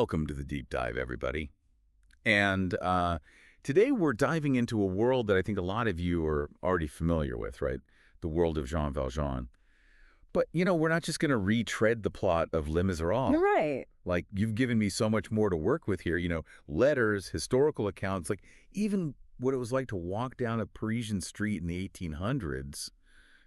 Welcome to the deep dive, everybody. And today we're diving into a world that I think a lot of you are already familiar with, right? The world of Jean Valjean. But, we're not just going to retread the plot of Les Misérables. You're right. Like, you've given me so much more to work with here, letters, historical accounts, like even what it was like to walk down a Parisian street in the 1800s.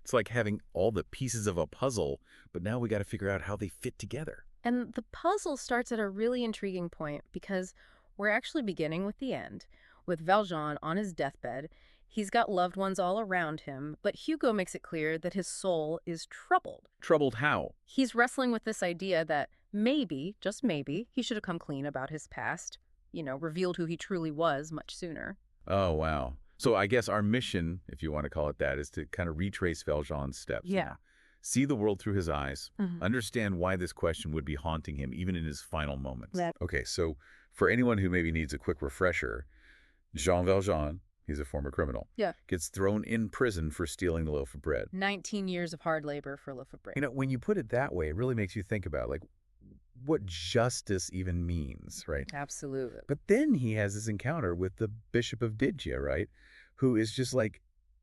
It's like having all the pieces of a puzzle, but now we got to figure out how they fit together. And the puzzle starts at a really intriguing point because we're actually beginning with the end. With Valjean on his deathbed, he's got loved ones all around him, but Hugo makes it clear that his soul is troubled. Troubled how? He's wrestling with this idea that maybe, just maybe, he should have come clean about his past, revealed who he truly was much sooner. Oh, wow. So I guess our mission, if you want to call it that, is to kind of retrace Valjean's steps. Yeah. See the world through his eyes, Mhm. understand why this question would be haunting him even in his final moments. That- Okay, so for anyone who maybe needs a quick refresher, Jean Valjean, he's a former criminal, Yeah. gets thrown in prison for stealing the loaf of bread. 19 years of hard labor for a loaf of bread. When you put it that way, it really makes you think about, like, what justice even means, right? Absolutely. But then he has this encounter with the Bishop of Didia, right? Who is just like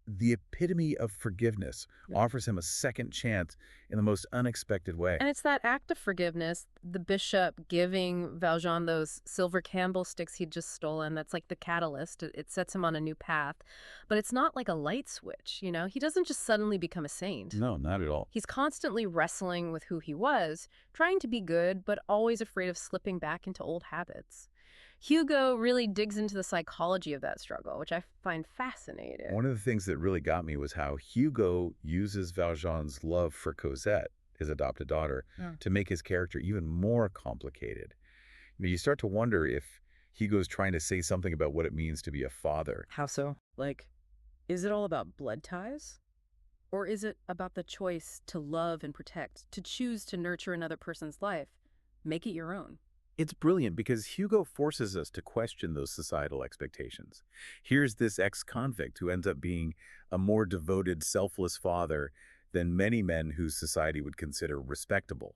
the epitome of forgiveness, Yeah. offers him a second chance in the most unexpected way. And it's that act of forgiveness, the bishop giving Valjean those silver candlesticks he'd just stolen, that's like the catalyst. It sets him on a new path. But it's not like a light switch, He doesn't just suddenly become a saint. No, not at all. He's constantly wrestling with who he was, trying to be good, but always afraid of slipping back into old habits. Hugo really digs into the psychology of that struggle, which I find fascinating. One of the things that really got me was how Hugo uses Valjean's love for Cosette, his adopted daughter, Yeah. to make his character even more complicated. You start to wonder if Hugo's trying to say something about what it means to be a father. How so? Like, is it all about blood ties? Or is it about the choice to love and protect, to choose to nurture another person's life? Make it your own. It's brilliant because Hugo forces us to question those societal expectations. Here's this ex-convict who ends up being a more devoted, selfless father than many men whose society would consider respectable.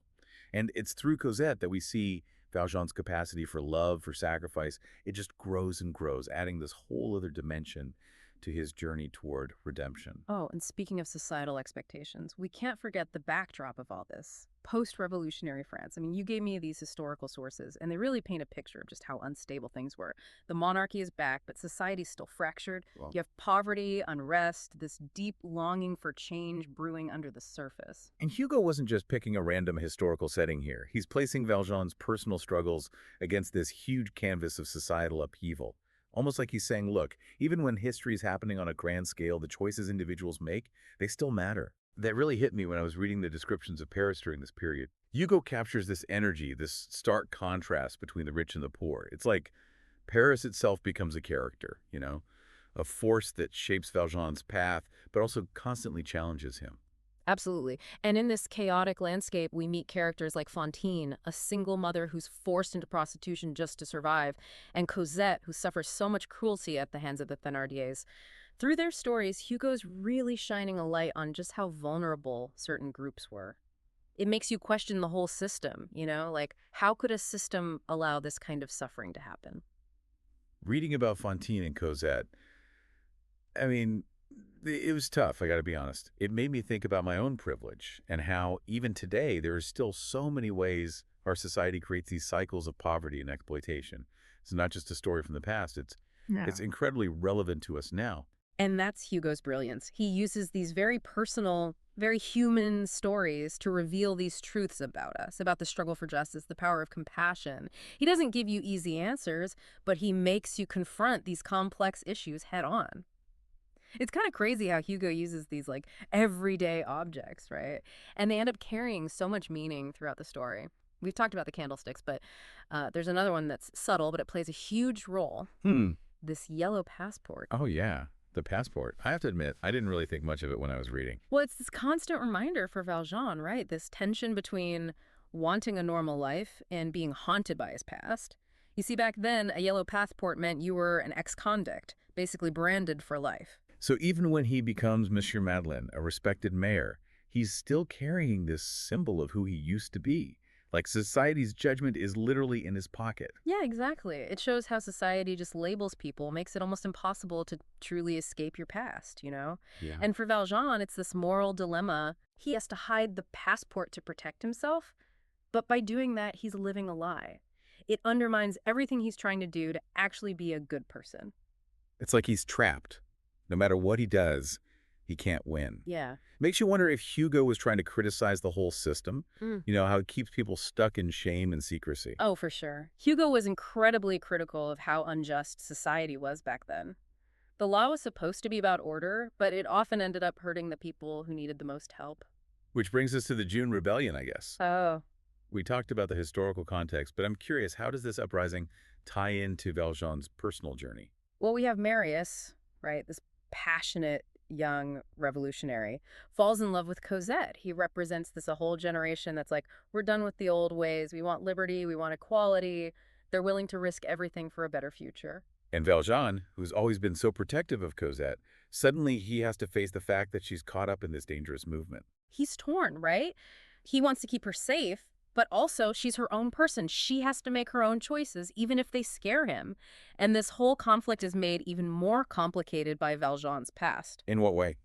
And it's through Cosette that we see Valjean's capacity for love, for sacrifice. It just grows and grows, adding this whole other dimension to his journey toward redemption. Oh, and speaking of societal expectations, we can't forget the backdrop of all this. Post-revolutionary France. I mean, you gave me these historical sources, and they really paint a picture of just how unstable things were. The monarchy is back, but society's still fractured. Well, You have poverty, unrest, this deep longing for change brewing under the surface. And Hugo wasn't just picking a random historical setting here. He's placing Valjean's personal struggles against this huge canvas of societal upheaval. Almost like he's saying, look, even when history is happening on a grand scale, the choices individuals make, they still matter. That really hit me when I was reading the descriptions of Paris during this period. Hugo captures this energy, this stark contrast between the rich and the poor. It's like Paris itself becomes a character, a force that shapes Valjean's path, but also constantly challenges him. Absolutely. And in this chaotic landscape, we meet characters like Fantine, a single mother who's forced into prostitution just to survive, and Cosette, who suffers so much cruelty at the hands of the Thénardiers. Through their stories, Hugo's really shining a light on just how vulnerable certain groups were. It makes you question the whole system, like how could a system allow this kind of suffering to happen? Reading about Fantine and Cosette, I mean, it was tough, I gotta be honest. It made me think about my own privilege and how even today there are still so many ways our society creates these cycles of poverty and exploitation. It's not just a story from the past, it's incredibly relevant to us now. And that's Hugo's brilliance. He uses these very personal, very human stories to reveal these truths about us, about the struggle for justice, the power of compassion. He doesn't give you easy answers, but he makes you confront these complex issues head on. It's kind of crazy how Hugo uses these like everyday objects, right? And they end up carrying so much meaning throughout the story. We've talked about the candlesticks, but there's another one that's subtle, but it plays a huge role. This yellow passport. Oh yeah, the passport. I have to admit, I didn't really think much of it when I was reading. Well, it's this constant reminder for Valjean, right? This tension between wanting a normal life and being haunted by his past. You see, back then, a yellow passport meant you were an ex-convict, basically branded for life. So even when he becomes Monsieur Madeleine, a respected mayor, he's still carrying this symbol of who he used to be. Like society's judgment is literally in his pocket. Yeah, exactly. It shows how society just labels people, makes it almost impossible to truly escape your past, you know? Yeah. And for Valjean, it's this moral dilemma. He has to hide the passport to protect himself, but by doing that, he's living a lie. It undermines everything he's trying to do to actually be a good person. It's like he's trapped. No matter what he does, he can't win. Yeah. Makes you wonder if Hugo was trying to criticize the whole system. Mm. How it keeps people stuck in shame and secrecy. Oh, for sure. Hugo was incredibly critical of how unjust society was back then. The law was supposed to be about order, but it often ended up hurting the people who needed the most help. Which brings us to the June Rebellion, I guess. Oh, We talked about the historical context, but I'm curious, how does this uprising tie into Valjean's personal journey? well, we have Marius, right? This passionate young revolutionary falls in love with Cosette. He represents this a whole generation that's like, we're done with the old ways. We want liberty. We want equality. They're willing to risk everything for a better future. And Valjean, who's always been so protective of Cosette, suddenly he has to face the fact that she's caught up in this dangerous movement. He's torn, right? He wants to keep her safe, but also she's her own person. She has to make her own choices, even if they scare him. And this whole conflict is made even more complicated by Valjean's past. In what way?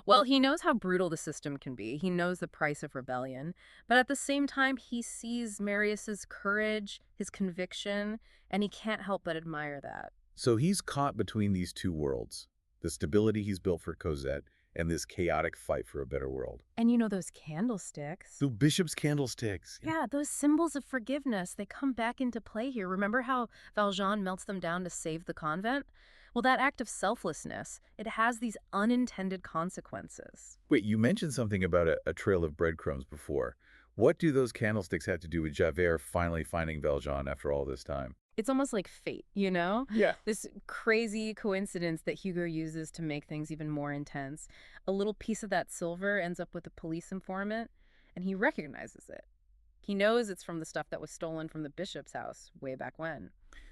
Well, he knows how brutal the system can be. He knows the price of rebellion. But at the same time, he sees Marius's courage, his conviction, and he can't help but admire that. So he's caught between these two worlds, the stability he's built for Cosette and this chaotic fight for a better world. And you know those candlesticks? The bishop's candlesticks. Yeah, those symbols of forgiveness, they come back into play here. Remember how Valjean melts them down to save the convent? Well, that act of selflessness, it has these unintended consequences. Wait, you mentioned something about a trail of breadcrumbs before. What do those candlesticks have to do with Javert finally finding Valjean after all this time? It's almost like fate, you know? Yeah. This crazy coincidence that Hugo uses to make things even more intense. A little piece of that silver ends up with a police informant, and he recognizes it. He knows it's from the stuff that was stolen from the bishop's house way back when.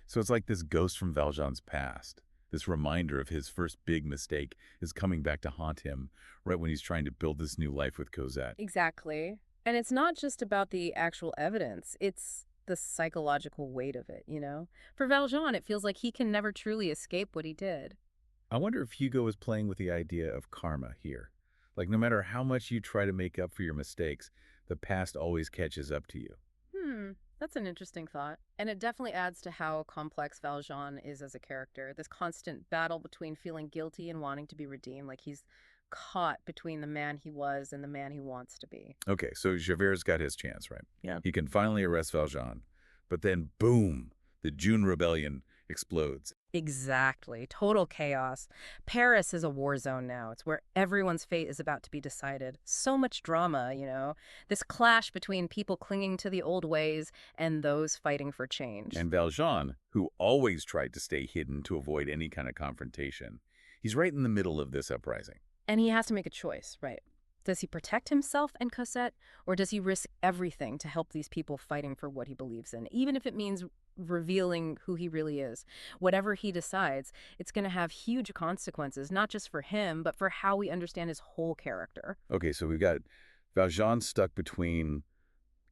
So it's like this ghost from Valjean's past. This reminder of his first big mistake is coming back to haunt him right when he's trying to build this new life with Cosette. Exactly. And it's not just about the actual evidence, it's the psychological weight of it, you know? For Valjean, it feels like he can never truly escape what he did. I wonder if Hugo is playing with the idea of karma here. Like no matter how much you try to make up for your mistakes, the past always catches up to you. That's an interesting thought. And it definitely adds to how complex Valjean is as a character. This constant battle between feeling guilty and wanting to be redeemed, like he's caught between the man he was and the man he wants to be. Okay, so Javert's got his chance, right? Yeah. He can finally arrest Valjean. But then, boom, the June Rebellion explodes. Exactly. Total chaos. Paris is a war zone now. It's where everyone's fate is about to be decided. So much drama, you know? This clash between people clinging to the old ways and those fighting for change. And Valjean, who always tried to stay hidden to avoid any kind of confrontation, he's right in the middle of this uprising. And he has to make a choice, right? Does he protect himself and Cosette, or does he risk everything to help these people fighting for what he believes in, even if it means revealing who he really is? Whatever he decides, it's going to have huge consequences, not just for him, but for how we understand his whole character. Okay, so we've got Valjean stuck between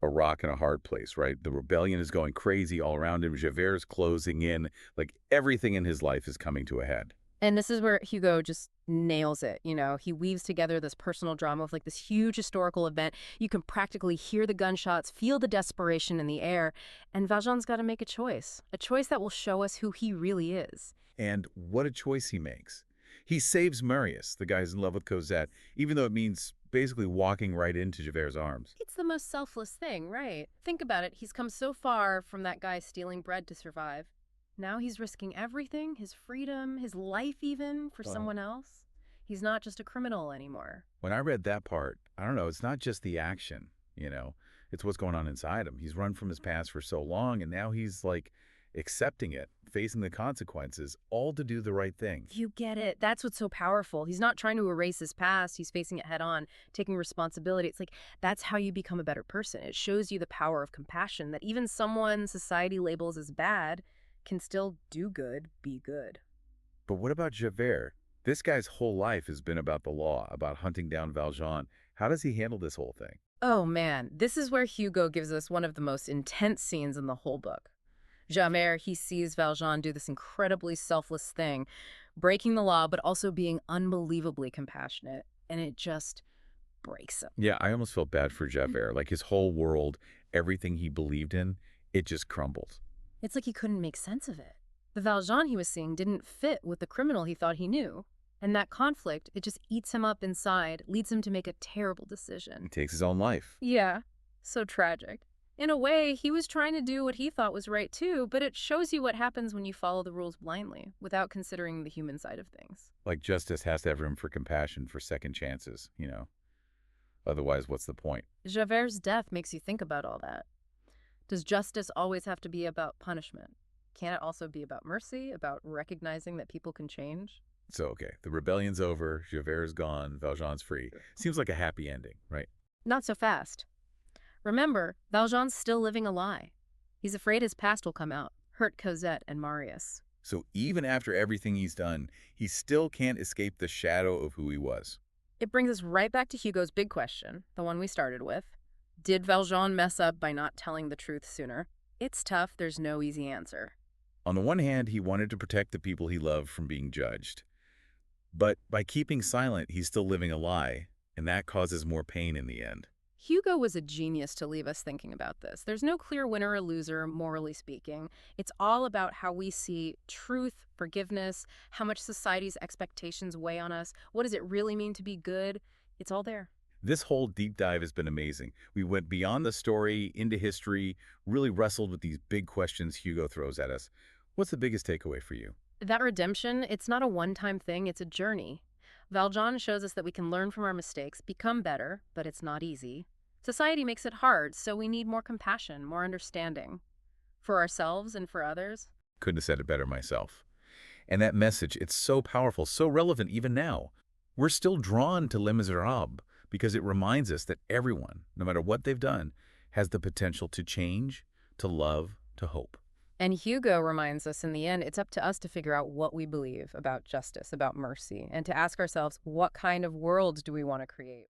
a rock and a hard place, right? The rebellion is going crazy all around him. Javert's closing in. Like everything in his life is coming to a head. And this is where Hugo just nails it, you know? He weaves together this personal drama of like this huge historical event. You can practically hear the gunshots, feel the desperation in the air, and Valjean's got to make a choice that will show us who he really is. And what a choice he makes. He saves Marius, the guy who's in love with Cosette, even though it means basically walking right into Javert's arms. It's the most selfless thing, right? Think about it. He's come so far from that guy stealing bread to survive. Now he's risking everything, his freedom, his life even, for someone else. He's not just a criminal anymore. When I read that part, I don't know, it's not just the action, it's what's going on inside him. He's run from his past for so long, and now he's like accepting it, facing the consequences, all to do the right thing. You get it. That's what's so powerful. He's not trying to erase his past. He's facing it head on, taking responsibility. It's like, that's how you become a better person. It shows you the power of compassion, that even someone society labels as bad can still do good, be good. But what about Javert? This guy's whole life has been about the law, about hunting down Valjean. How does he handle this whole thing? Oh man, this is where Hugo gives us one of the most intense scenes in the whole book. Javert, he sees Valjean do this incredibly selfless thing, breaking the law, but also being unbelievably compassionate. And it just breaks him. Yeah, I almost felt bad for Javert. Like his whole world, everything he believed in, it just crumbled. It's like he couldn't make sense of it. The Valjean he was seeing didn't fit with the criminal he thought he knew. And that conflict, it just eats him up inside, leads him to make a terrible He decision. takes his own life. Yeah, so tragic. In a way, he was trying to do what he thought was right too, but it shows you what happens when you follow the rules blindly, without considering the human side of things. Like justice has to have room for compassion, for second chances. Otherwise, what's the point? Javert's death makes you think about all that. Does justice always have to be about punishment? Can it also be about mercy, about recognizing that people can change? So, okay, the rebellion's over, Javert's gone, Valjean's free. Seems like a happy ending, right? Not so fast. Remember, Valjean's still living a lie. He's afraid his past will come out, hurt Cosette and Marius. So even after everything he's done, he still can't escape the shadow of who he was. It brings us right back to Hugo's big question, the one we started with. Did Valjean mess up by not telling the truth sooner? It's tough, there's no easy answer. On the one hand, he wanted to protect the people he loved from being judged. But by keeping silent, he's still living a lie, and that causes more pain in the end. Hugo was a genius to leave us thinking about this. There's no clear winner or loser, morally speaking. It's all about how we see truth, forgiveness, how much society's expectations weigh on us. What does it really mean to be good? It's all there. This whole deep dive has been amazing. We went beyond the story, into history, really wrestled with these big questions Hugo throws at us. What's the biggest takeaway for you? That redemption, it's not a one-time thing, it's a journey. Valjean shows us that we can learn from our mistakes, become better, but it's not easy. Society makes it hard, so we need more compassion, more understanding. For ourselves and for others. Couldn't have said it better myself. And that message, it's so powerful, so relevant even now. We're still drawn to Les Misérables because it reminds us that everyone, no matter what they've done, has the potential to change, to love, to hope. And Hugo reminds us in the end, it's up to us to figure out what we believe about justice, about mercy, and to ask ourselves, what kind of world do we want to create?